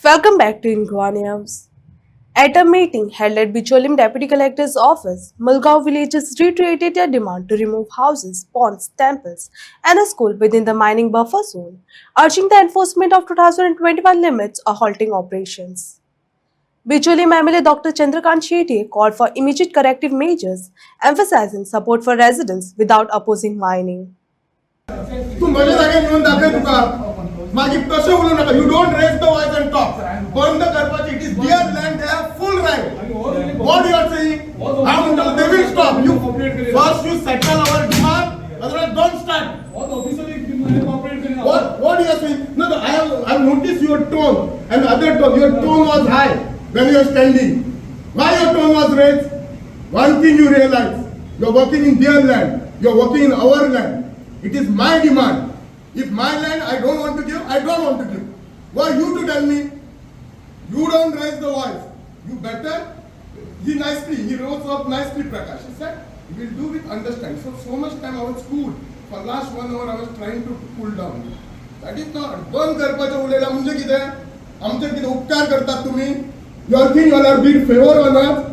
Welcome back to Inquaniums. At a meeting held at Bicholim Deputy Collector's office, Mulgaon villagers reiterated their demand to remove houses, ponds, temples, and a school within the mining buffer zone, urging the enforcement of 2021 limits or halting operations. Bicholim MLA Dr. Chandrakant Shetty called for immediate corrective measures, emphasizing support for residents without opposing mining. तू माझ्या जागेत येऊन दाखव तुका मागीर तशें उलोव नाका you don't raise the voice and talk बंद करपाची it is their land they have full right what you are saying हाय म्हणटा they will stop you first you settle our demand otherwise don't start what you are saying no I have noticed your tone and other tone your tone was high when you are standing why your tone was raised one thing you realize you are working in their land you are working in our land. It is my demand. If my land I don't want to give, I don't want to give. Who are you to tell me? You don't raise the voice. You better. He rose up nicely, Prakash. He said, we will do with understanding. So much time I was schooled. For last 1 hour I was trying to cool down. That is not. बंद करपाचें उलयला म्हणजे कितें? आमचे कितें उपकार करतात तुम्ही? You all think you all are being favor on us?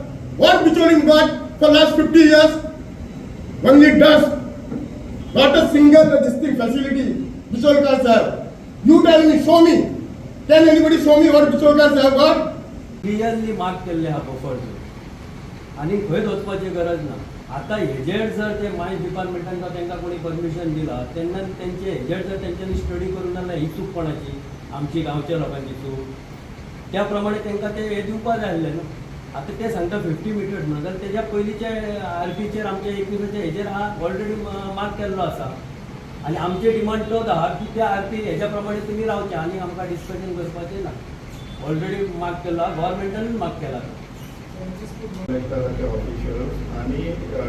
What Bicholim got for last 50 years? Only dust. Not a single distinct facility Bicholkars have. You tell me, show me. Can anybody show me what Bicholkars have got? Clearly mark केल्ले हा buffer zone आनी खंयच वचपाची गरज ना. आता हेजेर जर ते मायन्स डिपार्टमेंटान जर तांकां कोणी परमिशन दिला तेन्ना तेंचे हेजेर जर तेंच्यांनी स्टडी करूं नाल्यार ही चूक कोणाची? आमची गांवच्या लोकांची चूक. त्या प्रमाणे तांकां ते हे दिवपा जाय आसलें ना. आता ते सांगता 50 मिटर्स म्हणून जाल्यार तेज्या पयलींचे आरपीचेर आमच्या 21 हेजेर हा ऑलरेडी मार्क केल्लो आसा आनी आमचे डिमांड तोच आहा की त्या आरपी हेज्या प्रमाणे तुमी रावचे आनी आमकां डिस्कशन करपाचें ना. ऑलरेडी मार्क केल्लो आहा गव्हर्मेंटानूच मार्क केला. कलेक्टराचे ऑफिशियल्स आणि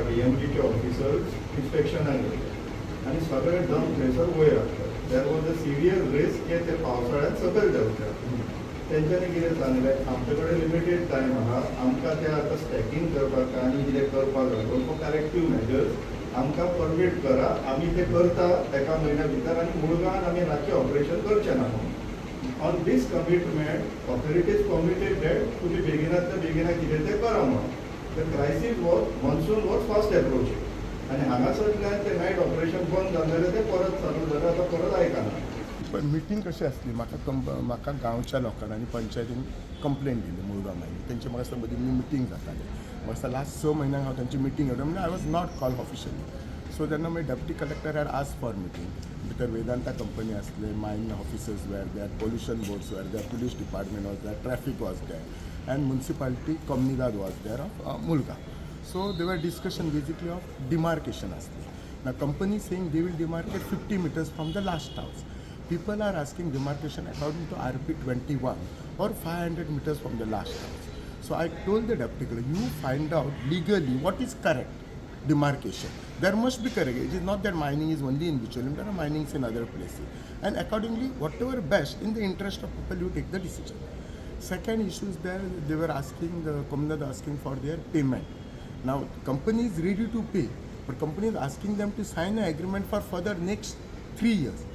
डीएमजीचे ऑफिसर्स इन्स्पेक्शनाक गेले आणि सगळे डंप थंयसर वयर आसतात. There was a serious risk की ते पावसाळ्यांत सकयल देंवतात. तेंच्यांनी कितें सांगलें आमचे कडेन लिमिटेड टायम आहा आमकां ते आतां स्टॅकिंग करपाक आनी कितें करपाक जाय करेक्टीव मेजर्स आमकां परमीट करा आमी ते करता एका म्हयन्या भितर आनी मुळगांवान आमी रातचें ऑपरेशन करचें ना म्हणून. On this commitment authorities committed that तुमी बेगिनांतल्या बेगिना कितें तें करा म्हणून. The crisis was monsoon was fast approaching आनी हांगासरल्यान ते नायट ऑपरेशन बंद जालें ते परत चालू जालें आतां परत आयकना. पण मिटींग कशी असली म्हाका गांवच्या लोकांनी आनी पंचायतीन कंप्लेंट दिली मुळगांव मागीर तेंचे म्हाका दिसता मदीं मिटींग जाताली. म्हाका दिसता लास्ट 6 म्हयन्यांक हांव तेंची मिटींग घेवता म्हणजे I was not call officially. So तेन्ना मागीर deputy collector had ask for meeting. भितर वेदांता कंपनी आसले mining officers were there pollution boards were there police department was there traffic was there and municipality कॉम्युनिदाद was there of Mulgao. So they were discussion basically of demarcation आसली. ना company saying they will demarcate 50 meters from the last house. People are asking demarcation according to RP 21 or 500 meters from the last house. So I told the deputy collector, you find out legally what is correct demarcation. There must be correct. It is not that mining is only in Bicholim, there are minings in other places. And accordingly, whatever best in the interest of people, you take the decision. Second issue is there, they were asking, the Communad asking for their payment. Now, company is ready to pay, but company is asking them to sign an agreement for further next 3 years.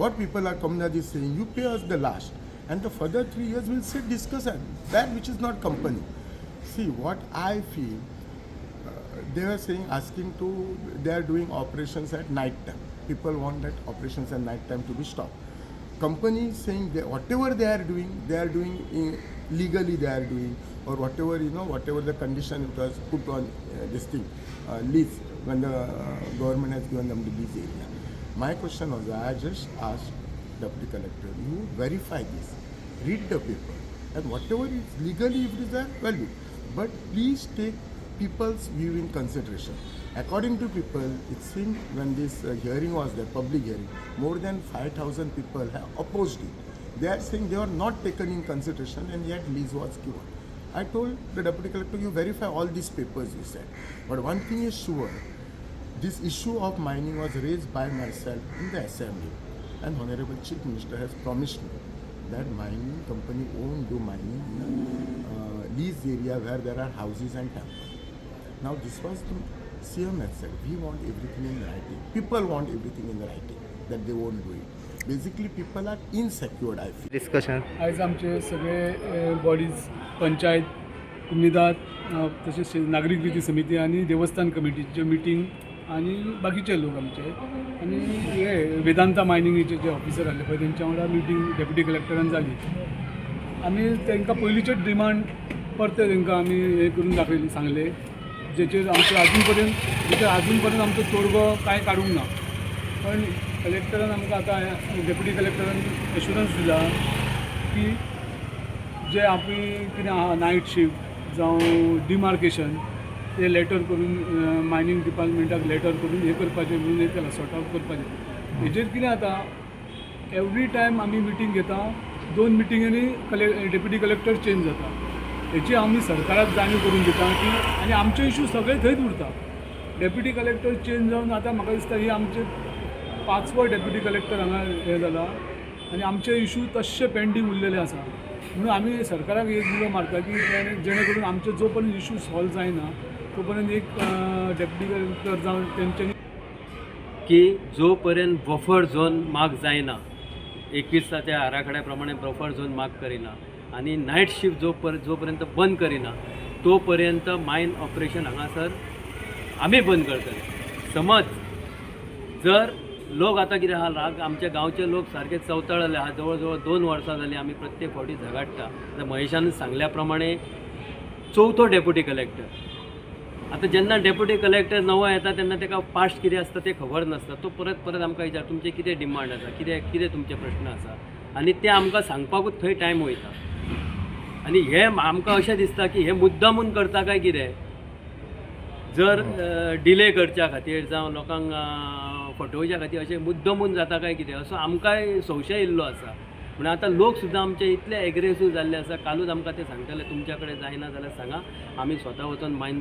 What people are coming is saying, you pay us the last, and the further 3 years we'll sit discuss that which is not company. See what I feel. They are saying asking to they are doing operations at night time. People want that operations at night time to be stopped. Company is saying that whatever they are doing legally they are doing, or whatever whatever the condition it was put on this thing lease when the government has given them the lease area. My question was, I just asked Deputy Collector, you verify this, read the paper, and whatever is legally if it is there, well, but please take people's view in consideration. According to people, it seemed when this hearing was there, public hearing, more than 5,000 people have opposed it. They are saying they were not taken in consideration and yet lease was given. I told the Deputy Collector, you verify all these papers, you said. But one thing is sure, this issue of mining was raised by myself in the assembly, and Honorable Chief Minister has promised me that mining company won't do mining in lease area where there are houses and temples. Now this was the CM had said, we want everything in writing. People want everything in writing, that they won't do it. Basically people are insecured I feel. Discussion आयज आमचे सगळे bodies panchayat उमेदार तशेंच नागरीक रिती समिती आनी देवस्थान कमिटीचे मिटींग आनी बाकीचे लोक आमचे आनी हे वेदांता मायनिंगेचे जे ऑफिसर आसले पळय तेंच्या वांगडा मिटींग डेप्युटी कलेक्टरान जाली. आमी तांकां पयलींचेच डिमांड परते तांकां आमी हे करून दाखयले सांगले जेचेर आमचे अजून पर्यंत आमचो तोडगो कांय काडूंक ना. पण कलेक्टरान आमकां आतां डेप्युटी कलेक्टरान एश्युरन्स दिला की जे आमी कितें आहा नायट शिफ्ट जावं डिमार्केशन ते लेटर करून मायनिंग डिपार्टमेंटाक लेटर करून हे करपाचें म्हणून एक केलां सॉर्ट आउट करपाचें. हेजेर कितें जाता एवरी टायम आमी मिटींग घेता 2 मिटिंगांनी डेप्युटी कलेक्टर चेंज जाता. हेची आमी सरकाराक जाणीव करून दिता की आनी आमचे इश्यू सगळे थंयच उरता. डेप्युटी कलेक्टर चेंज जावन आतां म्हाका दिसता ही आमचे 5वो डेप्युटी कलेक्टर हांगा हे जाला आनी आमचे इश्यू तशे पेंडींग उरलेले आसा. म्हणून आमी सरकाराक एक दिलो मारता की जेणे करून आमचे जो पर्यंत इश्यू सॉल्व जायना तो पर्यंत एक डेप्युटी कलेक्टर जावन तेंच्यांनी की जो पर्यंत बफर झोन मार्क जायना 21 आराखड्या प्रमाणे बफर झोन मार्क करिना आणि नाईट शिफ्ट जोपर्यंत बंद करिना तो पर्यंत मायन ऑपरेशन हांगासर आमी बंद करतले. समज जर लोक आता कितें आहा राग आमच्या गांवचे लोक सारखे चवताळले आहा. जवळ जवळ 2 वर्सां जाली आमी प्रत्येक फावटी झगडटा. आतां महेशान सांगल्या प्रमाणे 4थो डेप्युटी कलेक्टर. आता जेन्ना डेप्युटी कलेक्टर नवो येता तेन्ना ताका पास्ट कितें आसता तें खबर नासता. तो परत आमकां विचार तुमचे कितें डिमांड आसा कितें तुमचे प्रश्न आसा आनी ते आमकां सांगपाकूच थंय टायम वयता. आनी हे आमकां अशें दिसता की हे मुद्दामून करता काय कितें. जर डिले करच्या खातीर जावं लोकांक फटोवच्या खातीर अशें मुद्दामून जाता काय कितें असो आमकांय संशय येयल्लो आसा. म्हणून आतां लोक सुद्दां आमचे इतले एग्रेसीव जाल्ले आसा. कालूच आमकां ते सांगताले तुमच्या कडेन जायना जाल्यार सांगा आमी स्वता वचून मायन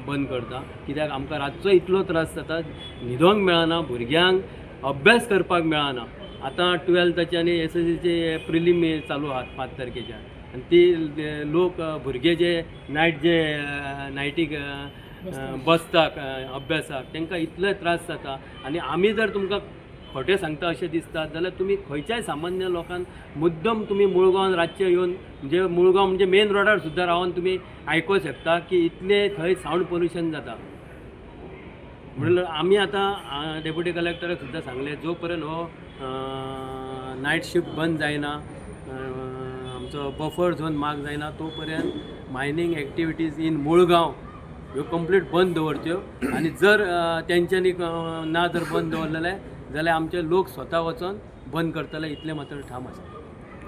बंद करता. कित्याक आमकां रातचो इतलो त्रास जाता न्हिदोंक मेळना भुरग्यांक अभ्यास करपाक मेळना. आतां 12चे आनी SSCचे प्रिलीम चालू आहात 5 तारखेच्यान आनी ती लोक भुरगे जे नायटीक बसतात अभ्यासाक तांकां इतले त्रास जाता. आनी आमी जर तुमकां खोटें सांगता अशें दिसता जाल्यार तुमी खंयच्याय सामान्य लोकांक मुद्दम तुमी मुळगांवान रातचे येवन म्हणजे मुळगांव म्हणजे मेन रोडार सुद्दां रावन तुमी आयकूंक शकता की इतले थंय सावंड पोल्युशन जाता. म्हणल्यार आमी आतां डेप्युटी कलेक्टराक सुद्दां सांगले जो पर्यंत हो नायट शिफ्ट बंद जायना आमचो बफर झोन मार्क जायना तो पर्यंत मायनींग एक्टिविटीज इन मुळगांव ह्यो कंप्लीट बंद दवरच्यो. आनी जर तेंच्यांनी ना जर बंद दवरलेले जाल्यार आमचे लोक स्वता वचून बंद करतले इतलें मात्र ठाम आसा.